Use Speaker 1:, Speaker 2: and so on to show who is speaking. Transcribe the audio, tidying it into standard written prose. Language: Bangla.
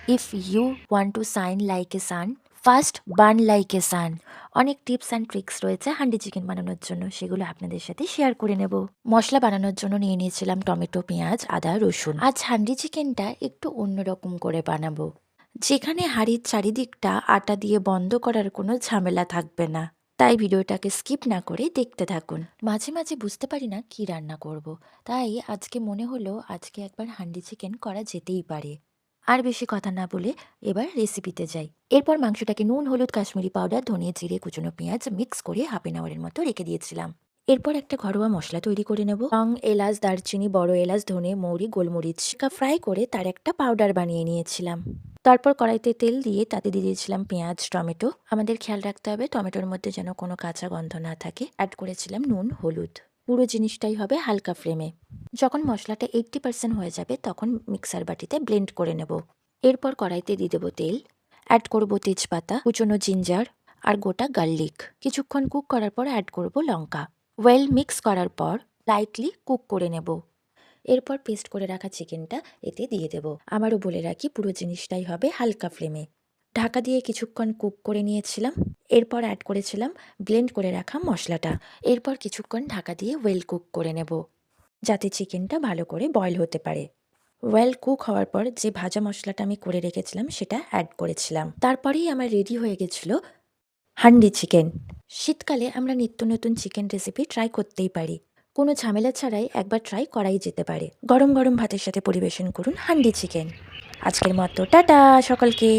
Speaker 1: If you want to shine like a sun, first burn like a sun. অনেক টিপস অ্যান্ড ট্রিক্স রয়েছে হান্ডি চিকেন বানানোর জন্য, সেগুলো আপনাদের সাথে শেয়ার করে নেব। মশলা বানানোর জন্য নিয়ে নিয়েছিলাম টমেটো, পেঁয়াজ, আদা, রসুন। আজ হান্ডি চিকেনটা একটু অন্যরকম করে বানাবো, যেখানে হাঁড়ির চারিদিকটা আটা দিয়ে বন্ধ করার কোনো ঝামেলা থাকবে না। তাই ভিডিওটাকে স্কিপ না করে দেখতে থাকুন। মাঝে মাঝে বুঝতে পারি না কি রান্না করব, তাই আজকে মনে হলো আজকে একবার হান্ডি চিকেন করা যেতেই পারে। আর বেশি কথা না বলে এবার রেসিপিতে যাই। এরপর মাংসটাকে নুন, হলুদ, কাশ্মীরি পাউডার, ধনে, জিরে, কুচনো পেঁয়াজ মিক্স করে হাফ এন আওয়ারের মতো রেখে দিয়েছিলাম। এরপর একটা ঘরোয়া মশলা তৈরি করে নেব। লং, এলাচ, দারচিনি, বড় এলাচ, ধনে, মৌরি, গোলমরিচ ফ্রাই করে তার একটা পাউডার বানিয়ে নিয়েছিলাম। তারপর কড়াইতে তেল দিয়ে তাতে দিয়ে দিয়েছিলাম পেঁয়াজ, টমেটো। আমাদের খেয়াল রাখতে হবে টমেটোর মধ্যে যেন কোনো কাঁচা গন্ধ না থাকে। অ্যাড করেছিলাম নুন, হলুদ। পুরো জিনিসটাই হবে হালকা ফ্লেমে। যখন মশলাটা 80% হয়ে যাবে তখন মিক্সার বাটিতে ব্লেন্ড করে নেব। এরপর কড়াইতে দিয়ে দেবো তেল। অ্যাড করব তেজপাতা, কুচনো জিঞ্জার আর গোটা গার্লিক। কিছুক্ষণ কুক করার পর অ্যাড করব লঙ্কা। ওয়েল মিক্স করার পর লাইটলি কুক করে নেব। এরপর পেস্ট করে রাখা চিকেনটা এতে দিয়ে দেব। আমারও বলে রাখি পুরো জিনিসটাই হবে হালকা ফ্লেমে। ঢাকা দিয়ে কিছুক্ষণ কুক করে নিয়েছিলাম। এরপর অ্যাড করেছিলাম ব্লেন্ড করে রাখা মশলাটা। এরপর কিছুক্ষণ ঢাকা দিয়ে ওয়েল কুক করে নেব, যাতে চিকেনটা ভালো করে বয়েল হতে পারে। ওয়েল কুক হওয়ার পর যে ভাজা মশলাটা আমি করে রেখেছিলাম সেটা অ্যাড করেছিলাম। তারপরেই আমার রেডি হয়ে গেছিল হান্ডি চিকেন। শীতকালে আমরা নিত্য নতুন চিকেন রেসিপি ট্রাই করতেই পারি। কোনো ঝামেলা ছাড়াই একবার ট্রাই করাই যেতে পারে। গরম গরম ভাতের সাথে পরিবেশন করুন হান্ডি চিকেন। আজকের মতো টাটা সকলকে।